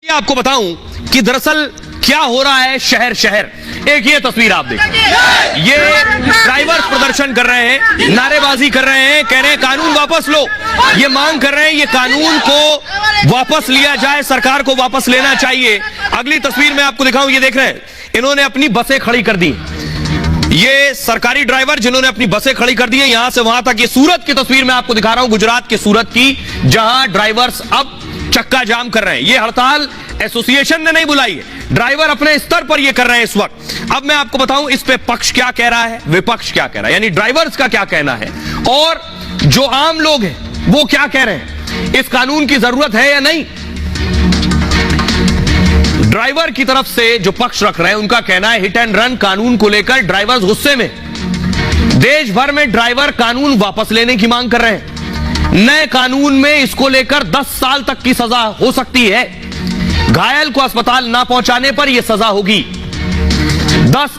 आपको बताऊं कि दरअसल क्या हो रहा है शहर शहर। एक ये तस्वीर आप देखिए, ये ड्राइवर प्रदर्शन कर रहे हैं, नारेबाजी कर रहे हैं, कह रहे हैं कानून वापस लो। ये मांग कर रहे हैं ये कानून को वापस लिया जाए, सरकार को वापस लेना चाहिए। अगली तस्वीर में आपको दिखाऊं, ये देख रहे हैं इन्होंने अपनी बसें खड़ी कर दी। ये सरकारी ड्राइवर जिन्होंने अपनी बसें खड़ी कर दी है यहां से वहां तक। ये सूरत की तस्वीर मैं आपको दिखा रहा हूं, गुजरात के सूरत की, जहां ड्राइवर्स अब चक्का जाम कर रहे हैं। ये हड़ताल एसोसिएशन ने नहीं बुलाई है, ड्राइवर अपने स्तर पर ये कर रहे हैं इस वक्त। अब मैं आपको बताऊं इस पे पक्ष क्या कह रहा है, विपक्ष क्या कह रहा है, यानी ड्राइवर्स का क्या कहना है और जो आम लोग हैं वो क्या कह रहे हैं, इस कानून की जरूरत है या नहीं। ड्राइवर की तरफ से जो पक्ष रख रहे हैं उनका कहना है हिट एंड रन कानून को लेकर ड्राइवर्स गुस्से में। देश भर में ड्राइवर कानून वापस लेने की मांग कर रहे हैं। नए कानून में इसको लेकर 10 साल तक की सजा हो सकती है। घायल को अस्पताल ना पहुंचाने पर यह सजा होगी।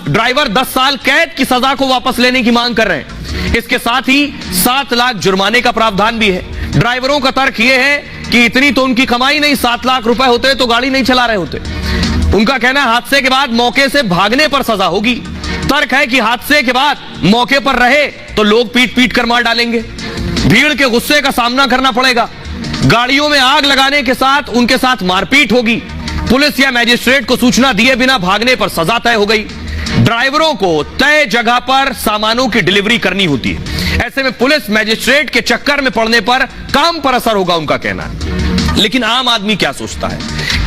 ड्राइवर 10 साल कैद की सजा को वापस लेने की मांग कर रहे हैं। इसके साथ ही 7 लाख जुर्माने का प्रावधान भी है। ड्राइवरों का तर्क यह है कि इतनी तो उनकी कमाई नहीं, 7 लाख रुपए होते तो गाड़ी नहीं चला रहे होते। उनका कहना है हादसे के बाद मौके से भागने पर सजा होगी। तर्क है कि हादसे के बाद मौके पर रहे तो लोग पीट पीट कर मार डालेंगे, भीड़ के गुस्से का सामना करना पड़ेगा, गाड़ियों में आग लगाने के साथ उनके साथ मारपीट होगी, पुलिस या मैजिस्ट्रेट को सूचना दिए बिना भागने पर सजा तय हो गई। ड्राइवरों को तय जगह पर सामानों की डिलीवरी करनी होती है। ऐसे में पुलिस मैजिस्ट्रेट के चक्कर में पड़ने पर काम पर असर होगा, उनका कहना है। लेकिन आम आदमी क्या सोचता है,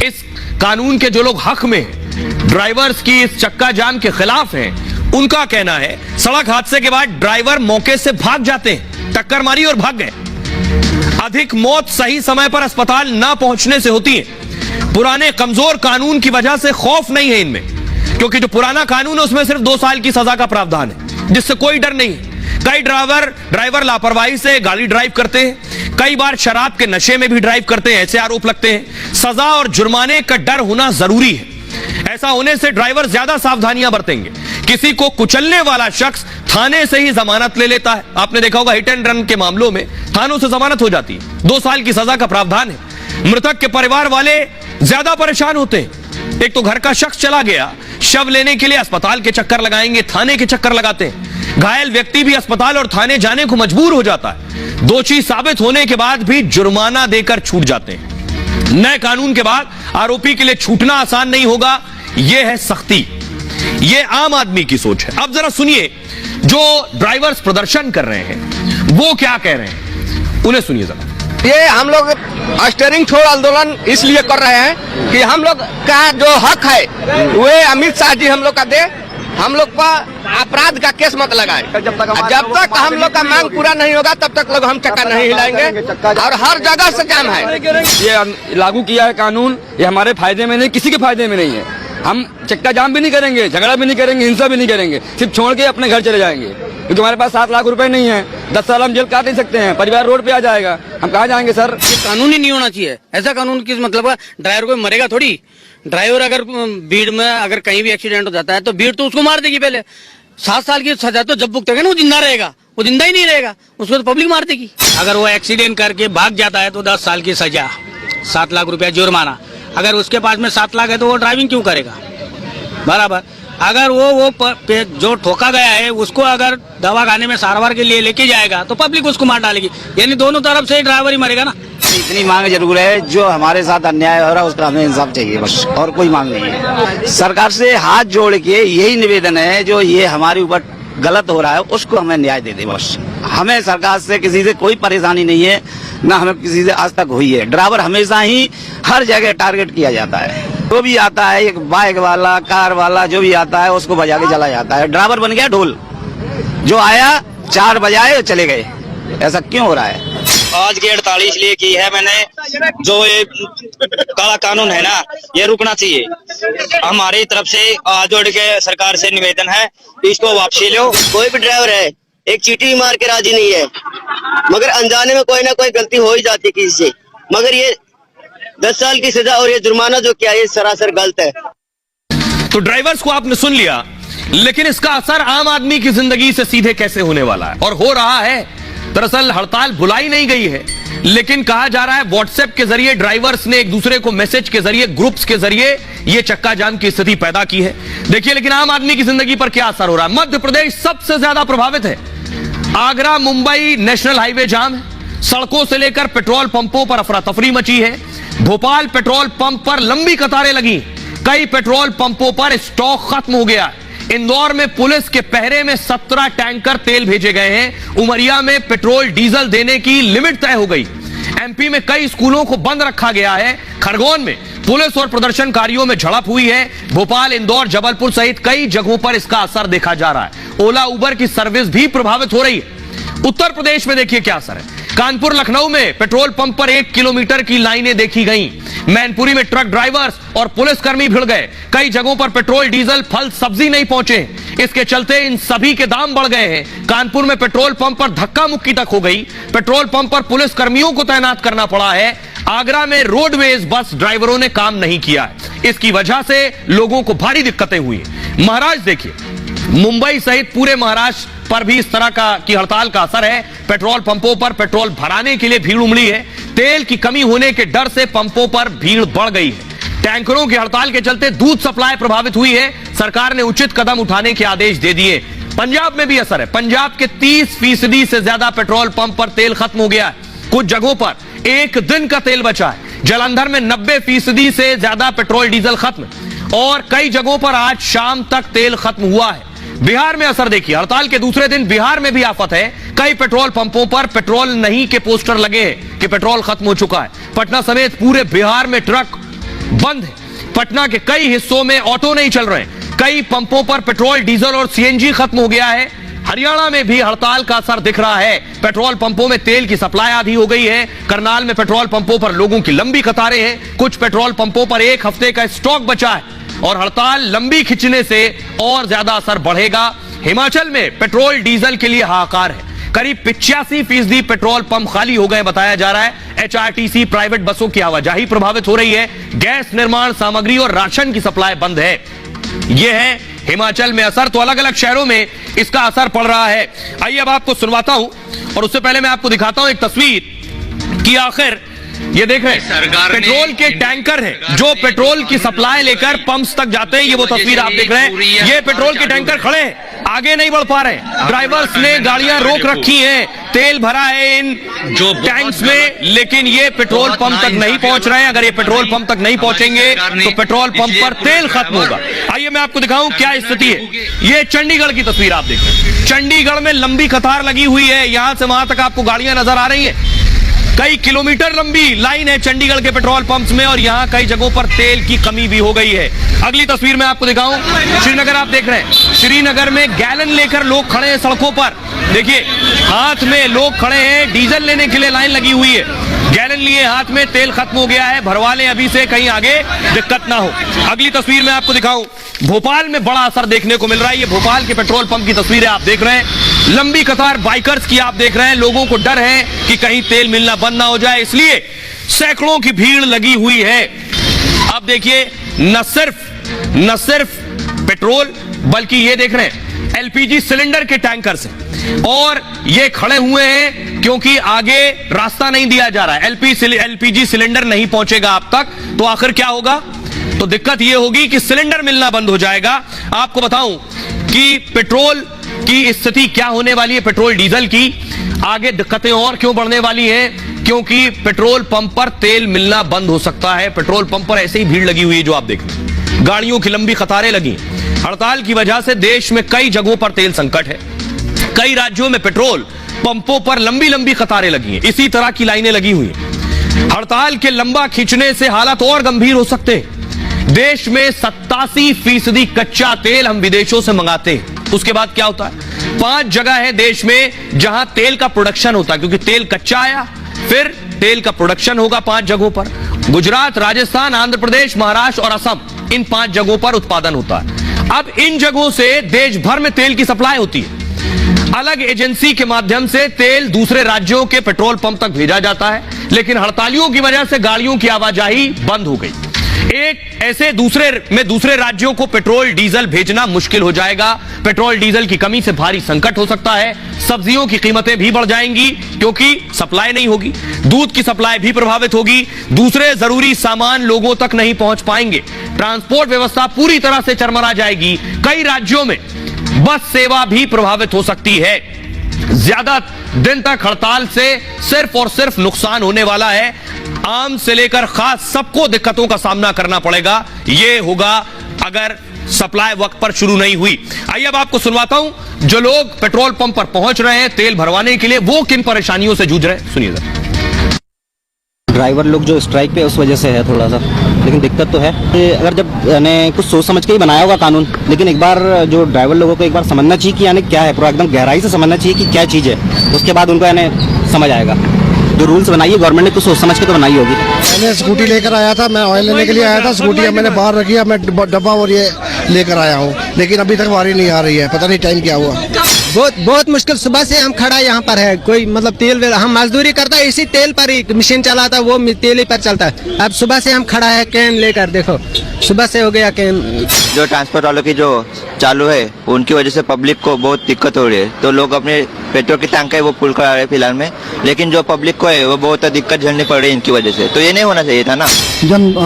इस कानून के जो लोग हक में, ड्राइवर्स की इस चक्का जाम के खिलाफ हैं, उनका कहना है सड़क हादसे के बाद ड्राइवर मौके से भाग जाते हैं, टक्कर मारी और भाग गए। अधिक मौत सही समय पर अस्पताल ना पहुंचने से होती है। पुराने कमजोर कानून की वजह से खौफ नहीं है इनमें, क्योंकि जो पुराना कानून है उसमें सिर्फ 2 साल की सजा का प्रावधान है, जिससे कोई डर नहीं है। कई ड्राइवर लापरवाही से गाड़ी ड्राइव करते हैं, कई बार शराब के नशे में भी ड्राइव करते हैं, ऐसे आरोप लगते हैं। सजा और जुर्माने का डर होना जरूरी है। ऐसा होने से ड्राइवर ज्यादा सावधानियां बरतेंगे। किसी को कुचलने वाला शख्स थाने से ही जमानत ले लेता है। आपने देखा होगा हिट एंड रन के मामलों में थानों से जमानत हो जाती है। 2 साल की सजा का प्रावधान है। मृतक के परिवार वाले ज्यादा परेशान होते हैं। एक तो घर का शख्स चला गया, शव लेने के लिए अस्पताल के चक्कर लगाएंगे, थाने के चक्कर लगाते हैं। घायल व्यक्ति भी अस्पताल और थाने जाने को मजबूर हो जाता है। दोषी साबित होने के बाद भी जुर्माना देकर छूट जाते हैं। नए कानून के बाद आरोपी के लिए छूटना आसान नहीं होगा। यह है सख्ती, यह आम आदमी की सोच है। अब जरा सुनिए जो ड्राइवर्स प्रदर्शन कर रहे हैं वो क्या कह रहे हैं, उन्हें सुनिए जरा। ये हम लोग स्टीयरिंग छोड़ आंदोलन इसलिए कर रहे हैं कि हम लोग का जो हक है वे अमित शाह जी हम लोग का दे, हम लोग पर अपराध का केस मत लगाए। जब तक हम लोग का मांग पूरा नहीं होगा तब तक लोग हम चक्का नहीं हिलाएंगे। और हर जगह से जाम है। ये लागू किया है कानून, ये हमारे फायदे में नहीं, किसी के फायदे में नहीं है। हम चक्का जाम भी नहीं करेंगे, झगड़ा भी नहीं करेंगे, हिंसा भी नहीं करेंगे, सिर्फ छोड़ के अपने घर चले जाएंगे। क्योंकि हमारे पास 7 लाख रुपए नहीं है, 10 साल हम जेल काट नहीं सकते हैं, परिवार रोड पे आ जाएगा, हम कहाँ जाएंगे सर। ये कानून ही नहीं होना चाहिए। ऐसा कानून किस मतलब का, ड्राइवर को मरेगा थोड़ी। ड्राइवर अगर भीड़ में अगर कहीं भी एक्सीडेंट हो जाता है तो भीड़ तो उसको मार देगी। पहले 7 साल की सजा तो जब भुगतेगा ना वो जिंदा रहेगा, वो जिंदा ही नहीं रहेगा, उसको तो पब्लिक मार देगी। अगर वो एक्सीडेंट करके भाग जाता है तो 10 साल की सजा, 7 लाख रुपया जुर्माना। अगर उसके पास में 7 लाख है तो वो ड्राइविंग क्यों करेगा, बराबर। अगर वो जो ठोका गया है उसको अगर दवा खाने में सारवार के लिए लेके जाएगा तो पब्लिक उसको मार डालेगी, यानी दोनों तरफ से ड्राइवर ही मरेगा ना। इतनी मांग जरूर है, जो हमारे साथ अन्याय हो रहा है उसका हमें इंसाफ चाहिए, बस और कोई मांग नहीं है। सरकार से हाथ जोड़ के यही निवेदन है, जो ये हमारे ऊपर गलत हो रहा है उसको हमें न्याय दे दे बस। हमें सरकार से किसी से कोई परेशानी नहीं है, ना हमें किसी से आज तक हुई है। ड्राइवर हमेशा ही हर जगह टारगेट किया जाता है। जो भी आता है, एक बाइक वाला, कार वाला, जो भी आता है उसको बजा के चला जाता है। ड्राइवर बन गया ढोल, जो आया 4 बजाए चले गए। ऐसा क्यों हो रहा है? आज की 48 इसलिए की है मैंने, जो ये काला कानून है ना ये रुकना चाहिए। हमारी तरफ से हाथ जोड़ के सरकार से निवेदन है, इसको वापसी लो। कोई भी ड्राइवर है एक चीटी मार के राजी नहीं है, मगर अनजाने में कोई ना कोई गलती हो ही जाती है किसी से। मगर ये 10 साल की सजा और ये जुर्माना जो किया ये सरासर गलत है। तो ड्राइवर्स को आपने सुन लिया, लेकिन इसका असर आम आदमी की जिंदगी से सीधे कैसे होने वाला है और हो रहा है। दरअसल हड़ताल बुलाई नहीं गई है, लेकिन कहा जा रहा है व्हाट्सएप के जरिए ड्राइवर्स ने एक दूसरे को मैसेज के जरिए, ग्रुप्स के जरिए ये चक्का जाम की स्थिति पैदा की है। देखिए लेकिन आम आदमी की जिंदगी पर क्या असर हो रहा है। मध्य प्रदेश सबसे ज्यादा प्रभावित है। आगरा मुंबई नेशनल हाईवे जाम है, सड़कों से लेकर पेट्रोल पंपों पर अफरा तफरी मची है। भोपाल पेट्रोल पंप पर लंबी कतारें लगी, कई पेट्रोल पंपों पर स्टॉक खत्म हो गया। इंदौर में पुलिस के पहरे में 17 टैंकर तेल भेजे गए हैं। उमरिया में पेट्रोल डीजल देने की लिमिट तय हो गई। एमपी में कई स्कूलों को बंद रखा गया है। खरगोन में पुलिस और प्रदर्शनकारियों में झड़प हुई है। भोपाल, इंदौर, जबलपुर सहित कई जगहों पर इसका असर देखा जा रहा है। ओला उबर की सर्विस भी प्रभावित हो रही है। उत्तर प्रदेश में देखिए क्या असर है। कानपुर लखनऊ में पेट्रोल पंप पर 1 किलोमीटर की लाइनें देखी गईं। मैनपुरी में ट्रक ड्राइवर्स और पुलिसकर्मी भिड़ गए। कई जगहों पर पेट्रोल, डीजल, फल, सब्जी नहीं पहुंचे। इसके चलते इन सभी के दाम बढ़ गए हैं। कानपुर में पेट्रोल पंप पर धक्का मुक्की तक हो गई। पेट्रोल पंप पर पुलिसकर्मियों को तैनात करना पड़ा है। आगरा में रोडवेज बस ड्राइवरों ने काम नहीं किया है। इसकी वजह से लोगों को भारी दिक्कतें हुई। महाराष्ट्र देखिए, मुंबई सहित पूरे महाराष्ट्र पर भी इस तरह की हड़ताल का असर है। पेट्रोल पंपों पर पेट्रोल भराने के लिए भीड़ उमड़ी है। तेल की कमी होने के डर से पंपों पर भीड़ बढ़ गई है। टैंकरों की हड़ताल के चलते दूध सप्लाई प्रभावित हुई है। सरकार ने उचित कदम उठाने के आदेश दे दिए। पंजाब में भी असर है। पंजाब के 30% से ज्यादा पेट्रोल पंप पर तेल खत्म हो गया है। कुछ जगहों पर एक दिन का तेल बचा है। जालंधर में 90% से ज्यादा पेट्रोल डीजल खत्म और कई जगहों पर आज शाम तक तेल खत्म हुआ है। बिहार में असर देखिए, हड़ताल के दूसरे दिन बिहार में भी आफत है। कई पेट्रोल पंपों पर पेट्रोल नहीं के पोस्टर लगे हैं कि पेट्रोल खत्म हो चुका है। पटना समेत पूरे बिहार में ट्रक बंद है। पटना के कई हिस्सों में ऑटो नहीं चल रहे। कई पंपों पर पेट्रोल, डीजल और सीएनजी खत्म हो गया है। हरियाणा में भी हड़ताल का असर दिख रहा है। पेट्रोल पंपों में तेल की सप्लाई आधी हो गई है। करनाल में पेट्रोल पंपों पर लोगों की लंबी कतारें हैं। कुछ पेट्रोल पंपों पर 1 हफ्ते का स्टॉक बचा है और हड़ताल लंबी खिंचने से और ज्यादा असर बढ़ेगा। हिमाचल में पेट्रोल डीजल के लिए हाहाकार है। करीब 85% पेट्रोल पंप खाली हो गए बताया जा रहा है। एचआरटीसी प्राइवेट बसों की आवाजाही प्रभावित हो रही है। गैस निर्माण सामग्री और राशन की सप्लाई बंद है। यह है हिमाचल में असर। तो अलग अलग शहरों में इसका असर पड़ रहा है। आइए अब आपको सुनवाता हूं और उससे पहले मैं आपको दिखाता हूं एक तस्वीर कि आखिर ये देख रहे हैं पेट्रोल के टैंकर हैं जो पेट्रोल की सप्लाई लेकर पंप्स तक जाते हैं। ये वो तस्वीर आप देख रहे हैं। ये पेट्रोल के टैंकर खड़े हैं, आगे नहीं बढ़ पा रहे। ड्राइवर्स ने गाड़ियां रोक रखी हैं, तेल भरा है इन जो टैंक्स में, लेकिन ये पेट्रोल पंप तक नहीं पहुंच रहे हैं। अगर ये पेट्रोल पंप तक नहीं पहुंचेंगे तो पेट्रोल पंप पर तेल खत्म होगा। आइए मैं आपको दिखाऊं क्या स्थिति है। ये चंडीगढ़ की तस्वीर आप देख रहे हैं। चंडीगढ़ में लंबी कतार लगी हुई है। यहां से वहां तक आपको गाड़ियां नजर आ रही है। कई किलोमीटर लंबी लाइन है चंडीगढ़ के पेट्रोल पंप्स में और यहां कई जगहों पर तेल की कमी भी हो गई है। अगली तस्वीर में आपको दिखाऊं, श्रीनगर आप देख रहे हैं। श्रीनगर में गैलन लेकर लोग खड़े हैं सड़कों पर। देखिए हाथ में लोग खड़े हैं, डीजल लेने के लिए लाइन लगी हुई है। गैलन लिए हाथ में, तेल खत्म हो गया है, भरवा लें अभी से, कहीं आगे दिक्कत ना हो। अगली तस्वीर में आपको दिखाऊं, भोपाल में बड़ा असर देखने को मिल रहा है। ये भोपाल के पेट्रोल पंप की तस्वीर है आप देख रहे हैं। लंबी कतार बाइकर्स की आप देख रहे हैं। लोगों को डर है कि कहीं तेल मिलना बंद ना हो जाए, इसलिए सैकड़ों की भीड़ लगी हुई है। अब देखिए न सिर्फ पेट्रोल बल्कि ये देख रहे हैं एलपीजी सिलेंडर के टैंकर्स हैं और ये खड़े हुए हैं क्योंकि आगे रास्ता नहीं दिया जा रहा है। एलपीजी सिलेंडर नहीं पहुंचेगा आप तक तो आखिर क्या होगा? तो दिक्कत यह होगी कि सिलेंडर मिलना बंद हो जाएगा। आपको बताऊं कि पेट्रोल की स्थिति क्या होने वाली है, पेट्रोल डीजल की आगे दिक्कतें और क्यों बढ़ने वाली हैं, क्योंकि पेट्रोल पंप पर तेल मिलना बंद हो सकता है। पेट्रोल पंप पर ऐसे ही भीड़ लगी हुई है जो आप देख रहे हैं। गाड़ियों की लंबी कतारें लगी। हड़ताल की वजह से देश में कई जगहों पर तेल संकट है। कई राज्यों में पेट्रोल पंपों पर लंबी लंबी कतारें लगी हैं। इसी तरह की लाइनें लगी हुई हैं। हड़ताल के लंबा खींचने से हालात और गंभीर हो सकते हैं। देश में 87% कच्चा तेल हम विदेशों से मंगाते हैं। उसके बाद क्या होता है? 5 जगह है देश में जहां तेल का प्रोडक्शन होता है, क्योंकि तेल कच्चा आया फिर तेल का प्रोडक्शन होगा 5 जगहों पर। गुजरात, राजस्थान, आंध्र प्रदेश, महाराष्ट्र और असम, इन 5 जगहों पर उत्पादन होता है। अब इन जगहों से देश भर में तेल की सप्लाई होती है। अलग एजेंसी के माध्यम से तेल दूसरे राज्यों के पेट्रोल पंप तक भेजा जाता है, लेकिन हड़तालियों की वजह से गाड़ियों की आवाजाही बंद हो गई। दूसरे राज्यों को पेट्रोल डीजल भेजना मुश्किल हो जाएगा। पेट्रोल डीजल की कमी से भारी संकट हो सकता है। सब्जियों की कीमतें भी बढ़ जाएंगी क्योंकि सप्लाई नहीं होगी। दूध की सप्लाई भी प्रभावित होगी। दूसरे जरूरी सामान लोगों तक नहीं पहुंच पाएंगे। ट्रांसपोर्ट व्यवस्था पूरी तरह से चरमरा जाएगी। कई राज्यों में बस सेवा भी प्रभावित हो सकती है। ज्यादा दिन तक हड़ताल से सिर्फ और सिर्फ नुकसान होने वाला है। आम से लेकर खास सबको दिक्कतों का सामना करना पड़ेगा। यह होगा अगर सप्लाई वक्त पर शुरू नहीं हुई। आइए अब आपको सुनवाता हूं जो लोग पेट्रोल पंप पर पहुंच रहे हैं तेल भरवाने के लिए, वो किन परेशानियों से जूझ रहे हैं, सुनिए जरा। ड्राइवर लोग जो स्ट्राइक पे उस वजह से है थोड़ा सा, लेकिन दिक्कत तो है। अगर जब यानी कुछ सोच समझ के ही बनाया होगा कानून, लेकिन एक बार जो ड्राइवर लोगों को एक बार समझना चाहिए कि यानी क्या है, पूरा एकदम गहराई से समझना चाहिए कि क्या चीज़ है, उसके बाद उनको यानी समझ आएगा। जो रूल्स बनाइए गवर्नमेंट ने कुछ सोच समझ के तो बनाई होगी। मैंने स्कूटी लेकर आया था, मैं ऑयल लेने के लिए आया था। स्कूटी अब मैंने बाहर रखी है, मैं डब्बा और ये लेकर आया हूँ, लेकिन अभी तक बारी नहीं आ रही है। पता नहीं टाइम क्या हुआ। बहुत मुश्किल। सुबह से हम खड़ा यहाँ पर है, कोई मतलब तेल हम मजदूरी करता है, इसी तेल पर ही मशीन चलाता है, वो तेल ही पर चलता है। अब सुबह से हम खड़ा है कैन लेकर, देखो सुबह से हो गया कैन। जो ट्रांसपोर्ट वालों की जो चालू है उनकी वजह से पब्लिक को बहुत दिक्कत हो रही है, तो लोग अपने पेट्रोल की टैंक है वो फुल करा रहे हैं फिलहाल में, लेकिन जो पब्लिक को है वो बहुत दिक्कत झेलनी पड़ रही है इनकी वजह से। तो ये नहीं होना चाहिए था ना।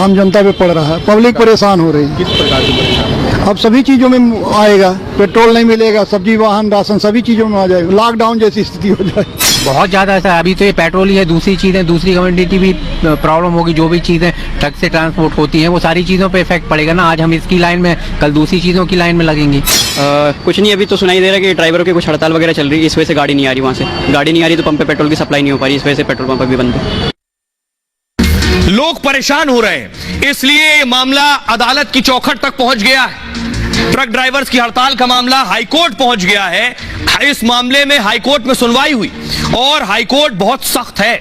आम जनता पे पड़ रहा है, पब्लिक परेशान हो रही है। किस प्रकार से? अब सभी चीजों में आएगा, पेट्रोल नहीं मिलेगा, सब्जी वाहन राशन सभी चीजों में आ जाएगा। लॉकडाउन जैसी स्थिति हो जाए। बहुत ज्यादा ऐसा है। अभी तो ये पेट्रोल ही है, दूसरी चीजें, दूसरी कम्युनिटी भी प्रॉब्लम होगी। जो भी चीजें ट्रक से ट्रांसपोर्ट होती हैं वो सारी चीजों पे इफेक्ट पड़ेगा ना। आज हम इसकी लाइन में, कल दूसरी चीजों की लाइन में लगेंगी। कुछ नहीं, अभी तो सुनाई दे रहा है कि ड्राइवरों की कुछ हड़ताल वगैरह चल रही है, इस वजह से गाड़ी नहीं आ रही। वहाँ से गाड़ी नहीं आ रही तो पंप पे पेट्रोल की सप्लाई नहीं हो पा रही, इस वजह से पेट्रोल पंप भी बंद है। लोग परेशान हो रहे हैं, इसलिए ये मामला अदालत की चौखट तक पहुंच गया है। ट्रक ड्राइवर्स की हड़ताल का मामला हाईकोर्ट पहुंच गया है। इस मामले में हाईकोर्ट में सुनवाई हुई और हाईकोर्ट बहुत सख्त है।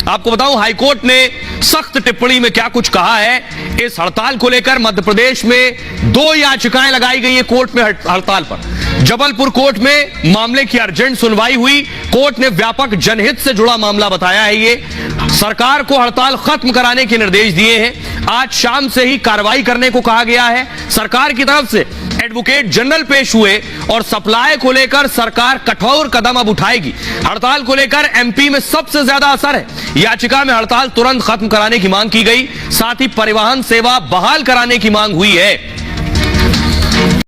आपको बताऊं हाईकोर्ट ने सख्त टिप्पणी में क्या कुछ कहा है। इस हड़ताल को लेकर मध्य प्रदेश में 2 याचिकाएं लगाई गई है कोर्ट में हड़ताल पर। जबलपुर कोर्ट में मामले की अर्जेंट सुनवाई हुई। कोर्ट ने व्यापक जनहित से जुड़ा मामला बताया है। ये सरकार को हड़ताल खत्म कराने के निर्देश दिए हैं। आज शाम से ही कार्रवाई करने को कहा गया है। सरकार की तरफ से एडवोकेट जनरल पेश हुए और सप्लाई को लेकर सरकार कठोर कदम अब उठाएगी। हड़ताल को लेकर एमपी में सबसे ज्यादा असर है। याचिका में हड़ताल तुरंत खत्म कराने की मांग की गई, साथ ही परिवहन सेवा बहाल कराने की मांग हुई है।